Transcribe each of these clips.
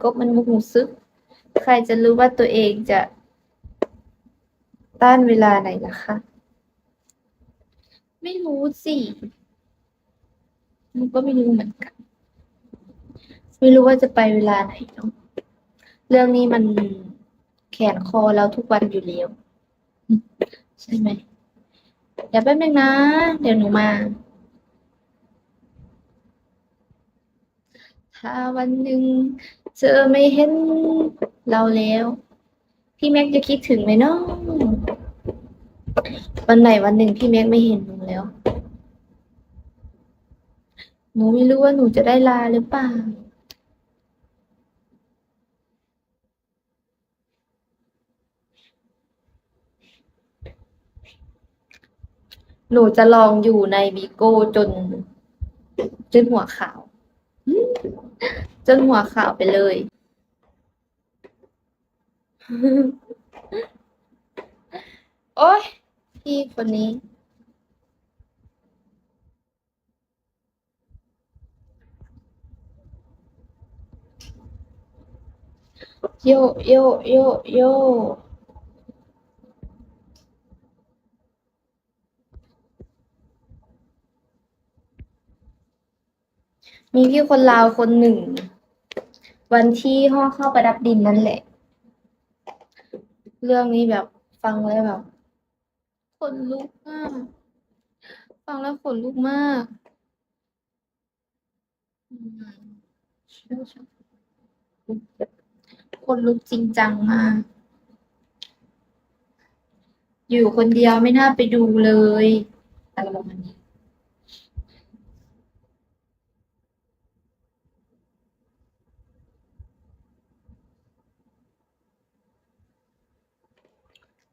กบมันบ่รู้สึกใครจะรู้ว่าตัวเองจะต้านเวลาไหนล่ะคะไม่รู้สิมันก็ไม่รู้เหมือนกันไม่รู้ว่าจะไปเวลาไหนเนาะเรื่องนี้มันแขนคอเราทุกวันอยู่แล้วใช่ไหมเดี๋ยวแป๊บนึงนะเดี๋ยวหนูมาถ้าวันหนึ่งเธอไม่เห็นเราแล้วพี่แม็กจะคิดถึงไหมเนาะวันไหนวันหนึ่งพี่แม็กไม่เห็นหนูแล้วหนูไม่รู้ว่าหนูจะได้ลาหรือเปล่าหนูจะลองอยู่ในบิโก้จนหัวขาวจนหัวขาวไปเลย โอ๊ยพี่คนนี้โยโยโยโยมีพี่คนลาวคนหนึ่งวันที่ห่อเข้าประดับดินนั่นแหละเรื่องนี้แบบฟังแล้วแบบขนลุกมากฟังแล้วขนลุกมากอืมคนลุกจริงจังมากอยู่คนเดียวไม่น่าไปดูเลยอะไรประมาณนี้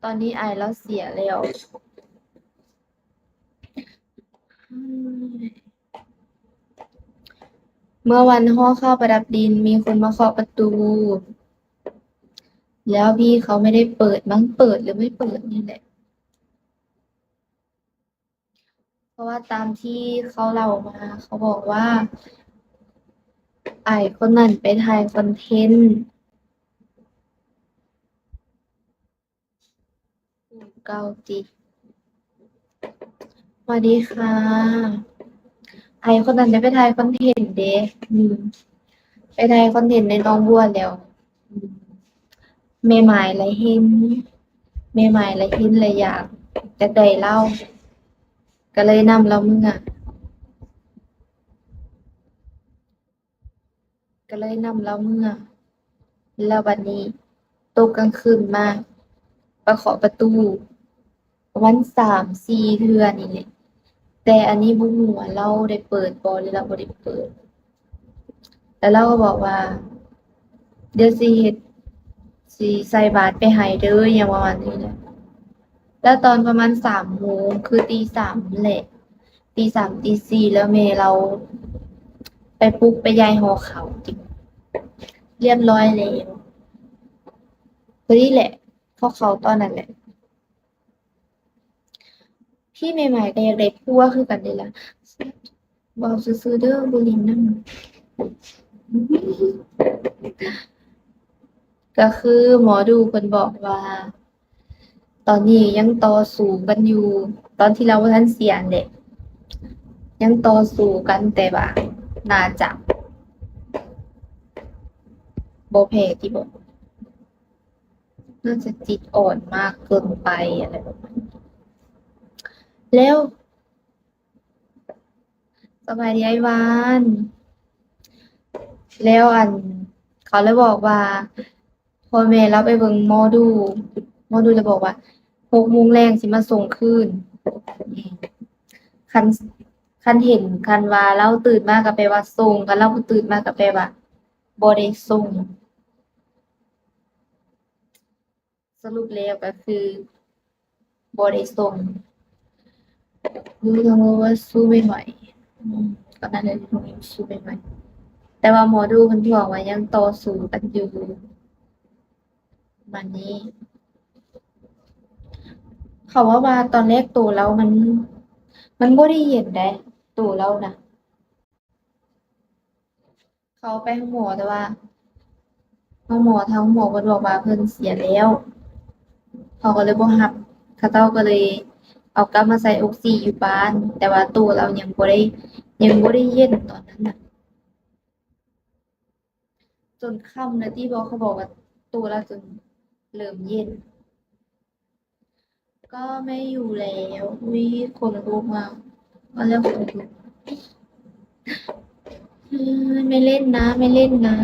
ตอนนี้อายแล้วเสียแล้วอืมเมื่อวันห่อข้าวประดับดินมีคนมาเคาะประตูแล้วพี่เขาไม่ได้เปิดมั้งเปิดหรือไม่เปิดนี่แหละเพราะว่าตามที่เขาเล่ามาเขาบอกว่าไอ้คนนั้นไปถ่ายคอนเทนต์เกาจิสวัสดีค่ะไอ้คนนั้นได้ไปถ่ายคอนเทนต์เด้อืมไปถ่ายคอนเทนต์ในหนองบัวแล้วอืมแม่หมายไรเห็นแม่หมายไรเห็นเลยอยากได้เล่าก็เลยนำเราเมื่อก็เลยนำเราเมื่อแล้ววันนี้ตกกลางคืนมาไปเคาะประตูวัน3-4เทื่อนี่แหละแต่อันนี้บ่ฮู้ว่าเราได้เปิดบ่หรือเราบ่ได้เปิดแล้วเราก็บอกว่าเดี๋ยวสิใส่บาตรไปให้เด้อหยังประมาณนี้แหละแล้วตอนประมาณ3 โมงคือตี 3แหละตี 3ตี 4แล้วแม่เราไปปลุกไปยายหอเขาวจิเรียบร้อยแล้วพอดีแหละเขาตอนนั้นแหละพี่ใหม่ๆก็อยากได้ผัวคือกันเดะล่ะเว้าซื่อๆเด้อบ่ลิ้นนำ ก็คือหมอดูเพิ่นบอกว่าตอนนี้ยังต่อสู้กันอยู่ตอนที่เราบ่ทันเสียนั่นแหละยังต่อสู้กันแต่ว่าน่าจะบ่แพ้ที่บอกน่าจะจิตอ่อนมากเกินไปอะไรประมาณนี้แล้วสบายดีไอ้วานแล้วเขาเลยบอกว่าพ่อแม่เราไปเบิ่งหมอดูเลยบอกว่า6 โมงแลงสิมาส่งคืนคันคันเห็นคันว่าเราตื่นมาก็แปลว่าส่งคันเราบ่ตื่นมาก็แปลว่าบ่ได้ส่งสรุปแล้วก็คือบ่ได้ส่งรู้ทั้งรู้ว่าสู้ไม่ไหวอืมก็นั่นแหละที่สู้ไม่ไหวแต่ว่าหมอดูเพิ่นบอกว่ายังต่อสู้กันอยู่ประมาณนี้เขาว่าตอนแรกตัวเรามันบ่ได้เห็นเดะตัวเราน่ะเขาไปหาหมอแต่ว่า ทางหมอเพิ่นบอกว่าเพิ่นเสียแล้วเขาก็เลยบ่รับเขาเจ้าก็เลยเอากลับมาใส่ออกซิอยู่บ้าน แต่ว่าตู้เรายังบ่ได้เย็นตอนนั้นน่ะจนค่ำนะที่บอกเขาบอกว่าตู้เราจนเริ่มเย็น ก็ไม่อยู่แล้วอุ๊ยขนลุกอะว่าแล้วขนลุกไม่เล่นนะไม่เล่นนะ